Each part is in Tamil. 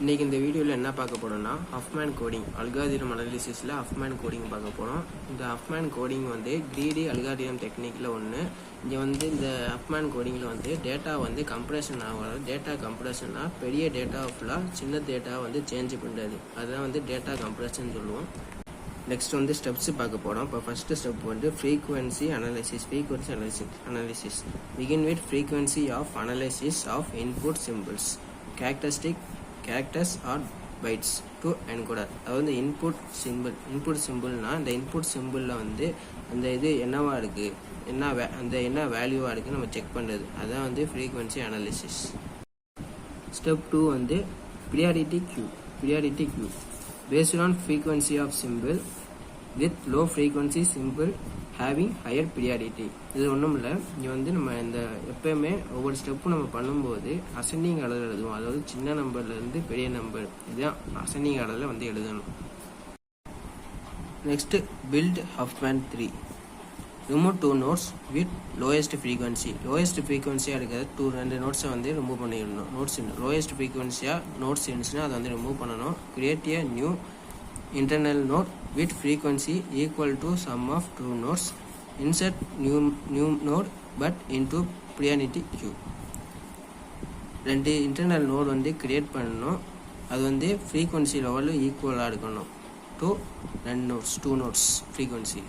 இன்றைக்கி இந்த வீடியோவில் என்ன பார்க்க போகிறோம்னா Huffman coding algorithm அனாலிசிஸில் Huffman coding பார்க்க போகிறோம். இந்த ஹஃப்மேன் கோடிங் வந்து கிரீடி அல்காரிதம் டெக்னிக்கில் ஒன்று. இங்கே வந்து இந்த ஹஃப்மேன் கோடிங்கில் வந்து டேட்டா வந்து கம்ப்ரெஷன் ஆகாது. டேட்டா கம்ப்ரெஷனாக பெரிய டேட்டா ஃபுல்லாக சின்ன டேட்டா வந்து சேஞ்ச் பண்ணுறது, அதுதான் வந்து டேட்டா கம்ப்ரெஷன் சொல்லுவோம். நெக்ஸ்ட் வந்து ஸ்டெப்ஸ் பார்க்க போகிறோம். இப்போ ஃபஸ்ட்டு ஸ்டெப் வந்து frequency analysis. Begin with frequency of analysis of input symbols characters or bytes to encoder. அதாவது இன்புட் சிம்பிள்னா இந்த இன்புட் சிம்பிளில் வந்து அந்த இது என்னவா இருக்குது, என்ன வேல்யூவாக இருக்குது நம்ம செக் பண்ணுறது, அதுதான் வந்து ஃப்ரீக்வன்சி அனாலிசிஸ். ஸ்டெப் 2 வந்து பீரியாடிட்டி Q based on frequency of symbol with low frequency symbol having higher periodicity. இது ஒன்றும் இல்லை, இங்கே வந்து நம்ம இந்த எப்பயுமே ஒவ்வொரு ஸ்டெப்பும் நம்ம பண்ணும்போது அசெண்டிங் ஆர்டர் எழுதுவோம். அதாவது சின்ன நம்பர்லேருந்து பெரிய நம்பர், இதுதான் அசெண்டிங் ஆர்டரில் வந்து எழுதணும். Next build Huffman 3. Remove 2 nodes with lowest frequency. Lowest ஃப்ரீக்வன்சியாக இருக்கிறது 2 நோட்ஸை வந்து ரிமூவ் பண்ணிடணும். லோயஸ்ட் ஃப்ரீக்வன்சியாக நோட்ஸ் இருந்துச்சுன்னா அதை வந்து ரிமூவ் பண்ணணும். Create a new internal node with frequency equal to sum of 2 nodes. Insert new node but into priority queue. 2 internal node வந்து கிரியேட் பண்ணணும். அது வந்து ஃப்ரீக்வன்சி லெவலில் ஈக்குவலாக இருக்கணும் to 2 nodes frequency.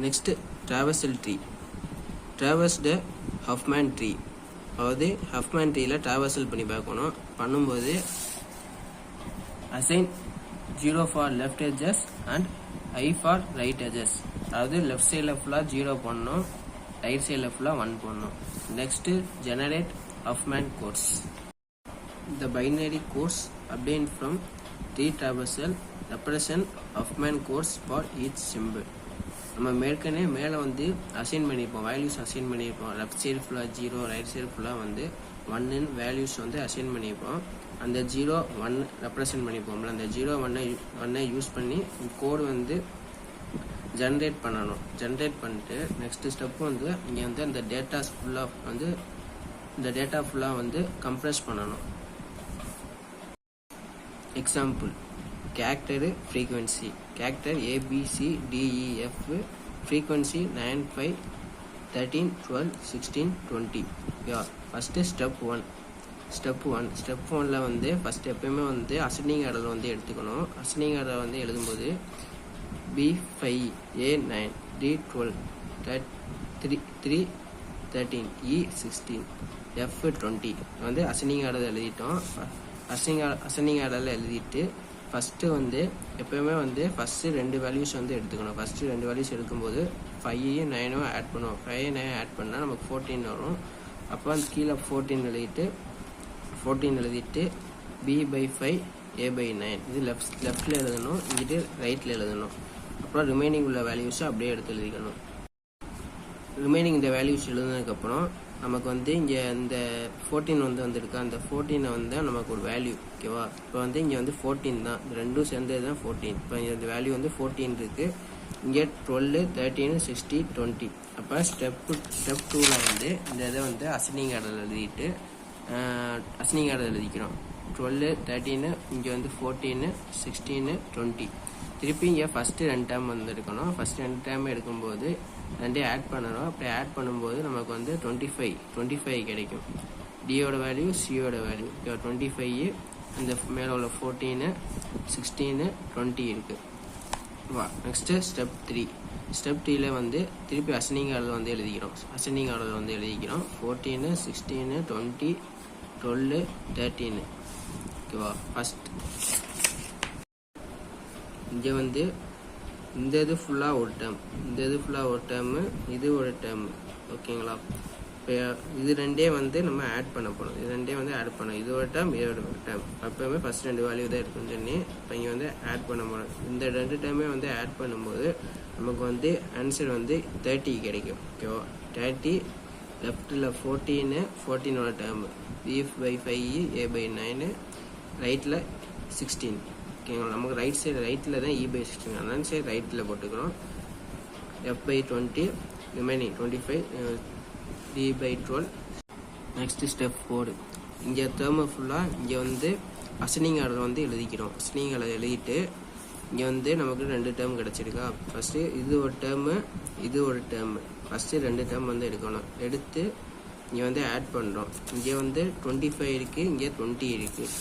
Next traversal tree. Traversed Huffman tree, அதாவது ஹஃப்மேன் ட்ரீயில் ட்ராவர்சல் பண்ணி பார்க்கணும். பண்ணும்போது assign 0 for left edges and I for right edges. அதாவது லெஃப்ட் சைடில் ஃபுல்லாக 0 பண்ணணும், ரைட் சைடில் ஃபுல்லாக 1 பண்ணணும். Next generate Huffman codes. The binary codes obtained from tree traversal represent Huffman codes for each symbol. நம்ம மேலே வந்து அசைன் பண்ணியிருப்போம், வேல்யூஸ் அசைன் பண்ணியிருப்போம். லெஃப்ட் சைடு ஃபுல்லாக 0, ரைட் சைடு ஃபுல்லாக வந்து 1 வேல்யூஸ் வந்து அசைன் பண்ணியிருப்போம். அந்த 0, 1 ரெப்ரசன்ட் பண்ணியிருப்போம்ல, அந்த 0, 1 யூஸ் பண்ணி கோடு வந்து ஜென்ரேட் பண்ணணும். ஜென்ரேட் பண்ணிட்டு நெக்ஸ்ட் ஸ்டெப் வந்து இங்கே வந்து அந்த டேட்டா ஃபுல்லாக வந்து கம்ப்ரெஸ் பண்ணணும். Example character frequency, character ABCDEF frequency 9, 5, 13, 12, 16, 20. First step 1 வந்து ஃபஸ்ட்டு எப்பயுமே வந்து அசெண்டிங் ஆர்டர் வந்து எடுத்துக்கணும். அசெண்டிங் ஆர்டர் வந்து எழுதும்போது B5, A9, D12, 3, 13, E16, F20 வந்து அசெண்டிங் ஆர்டர் எழுதிட்டோம். அசெண்டிங் ஆர்டரில் எழுதிட்டு ஃபஸ்ட்டு வந்து எப்போயுமே வந்து ஃபஸ்ட்டு 2 வேல்யூஸ் வந்து எடுத்துக்கணும். ஃபஸ்ட்டு 2 வேல்யூஸ் எடுக்கும்போது 5, 9 ஆட் பண்ணுவோம். 5, 9 ஆட் பண்ணால் நமக்கு 14 வரும். அப்போ அந்த கீழே 14 எழுதிட்டு B/5 A/9 இது லெஃப்டில் எழுதணும், இங்கிட்டு ரைட்டில் எழுதணும். அப்புறம் ரிமைனிங் உள்ள வேல்யூஸை அப்படியே எடுத்து எழுதிக்கணும். ரிமைனிங் இந்த வேல்யூஸ் எழுதுனதுக்கப்புறம் நமக்கு வந்து இங்கே இந்த 14 வந்துருக்கு. அந்த 14 வந்து நமக்கு ஒரு வேல்யூ, ஓகேவா? இப்போ வந்து இங்கே வந்து 14 தான், இந்த ரெண்டும் சேர்ந்தது தான் 14. இப்போ இந்த வேல்யூ வந்து 14 இருக்குது. இங்கே 12, 13, 60, 20. அப்போ ஸ்டெப் 2ல் வந்து இந்த இதை வந்து அசெண்டிங் ஆர்டர் எழுதிக்கிறோம். 12, 13, இங்கே வந்து 14, 16, 20. திருப்பி இங்கே ஃபஸ்ட்டு 2 டேர்ம் வந்து இருக்கணும். ஃபஸ்ட்டு 2 டேர்ம் எடுக்கும்போது 2 ஆட் பண்ணணும். அப்படி ஆட் பண்ணும்போது நமக்கு வந்து 25 கிடைக்கும். டியோட வேல்யூ, சியோட வேல்யூ. 25, இந்த மேலே உள்ள 14, 16, 20 இருக்குது. Next step 3. ஸ்டெப் 3ல வந்து திருப்பி அசெண்டிங் ஆர்டர் வந்து எழுதிக்கிறோம். 14, 16, 20, 12, 13, ஓகேவா? ஃபஸ்ட் இங்கே வந்து இந்த இது ஃபுல்லாக ஒரு டேர்ம், இது ஒரு டேர்மு, ஓகேங்களா? இப்போ இது 2 வந்து நம்ம ஆட் பண்ண போகிறோம். இது 2 வந்து ஆட் பண்ணோம். இது ஒரு டேர்ம், இது ஒரு டேர்ம். அப்போவுமே ஃபஸ்ட் 2 வேல்யூ தான் இருக்குன்னு சொல்லி இப்போ இங்கே வந்து ஆட் பண்ண போகிறோம். இந்த 2 டேர்மே வந்து ஆட் பண்ணும்போது நமக்கு வந்து ஆன்சர் வந்து 30 கிடைக்கும், ஓகேவா? 30 லெஃப்டில் 14 டேர்மு B/5 A/9, ரைட்டில் 16, ஓகேங்களா? நமக்கு ரைட்டில் தான் E/16, அதனால சரி ரைட்டில் போட்டுக்கிறோம். F/20 remaining 25, D/12. Next step 4. இங்கே டேர்மை ஃபுல்லாக இங்கே வந்து அசனிங் ஆர்டர் வந்து எழுதிக்கிறோம். அசனிங் ஆர்டர் எழுதிட்டு இங்கே வந்து நமக்கு 2 டேர்ம் கிடச்சிருக்கா. ஃபஸ்ட்டு இது ஒரு டேர்மு, இது ஒரு டேர்மு. ஃபஸ்ட்டு 2 டேர்ம் வந்து எடுக்கணும். எடுத்து இங்கே வந்து ஆட் பண்ணுறோம். இங்கே வந்து 25 இருக்குது, இங்கே 20 இருக்குது.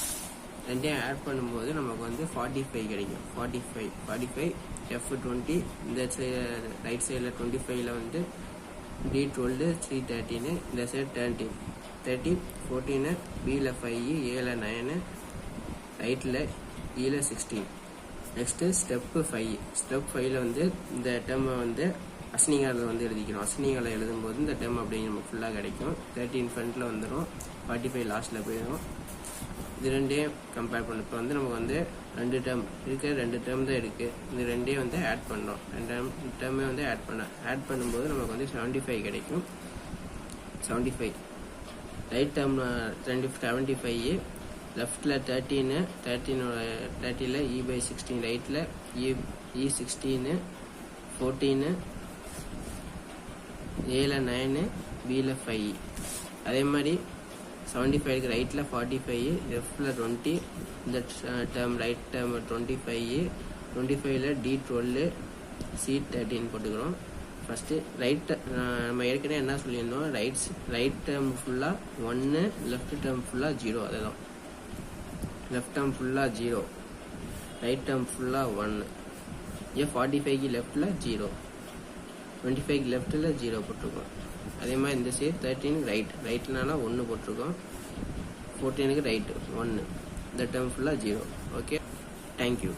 ரெண்டையும் ஆட் பண்ணும்போது நமக்கு வந்து 45 கிடைக்கும். 45 F20. இந்த சைடு ரைட் சைடில் 25ல் வந்து D12 313, இந்த சைடு 30 14, Bயில் 5, Aயில் 9, ரைட்டில் Eயில் 16. Next step 5. ஸ்டெப் 5ல் வந்து இந்த டேர்மை வந்து அசனிங் ஆர்டர் வந்து எழுதிக்கிறோம். அசனிங் ஆர்டர் எழுதும்போது இந்த டேர்ம் அப்படியே நமக்கு ஃபுல்லாக கிடைக்கும். 13 ஃப்ரண்ட்டில் வந்துடும், 45 லாஸ்ட்டில் போயிடும். இது ரெண்டையும் கம்பேர் பண்ண இப்போ வந்து நமக்கு வந்து 2 டேர்ம் இருக்குது, 2 டேர்ம் தான் இருக்குது. இந்த ரெண்டையும் வந்து ஆட் பண்ணுறோம். 2 டேர்மே வந்து ஆட் பண்ணும்போது நமக்கு வந்து 75 கிடைக்கும். 75 ரைட் டேர்ம் 75, லெஃப்டில் 30ல் E/16, ரைட்டில் E16, 14, Aயில் 9, Bயில் 5. அதே மாதிரி 75க்கு ரைட்டில் 45, லெஃப்டில் 20, இந்த term right term 25ல் D12 C13 போட்டுக்கிறோம். ஃபஸ்ட்டு நம்ம ஏற்கனவே என்ன சொல்லியிருந்தோம், ரைட் டேர்ம் ஃபுல்லாக 1, லெஃப்ட் டேர்ம் ஃபுல்லாக 0. அதுதான் லெஃப்ட் டேர்ம் ஃபுல்லாக 0, ரைட் டேர்ம் ஃபுல்லாக 1. 45க்கு லெஃப்டில் 0, 25க்கு லெஃப்ட்டில் 0 போட்டிருக்கோம். அதே மாதிரி இந்த சைடு 13 ரைட்னால 1 போட்டிருக்கோம். 14க்கு ரைட்டு 1. இந்த டேர்ம் ஃபுல்லாக 0. Okay, thank you.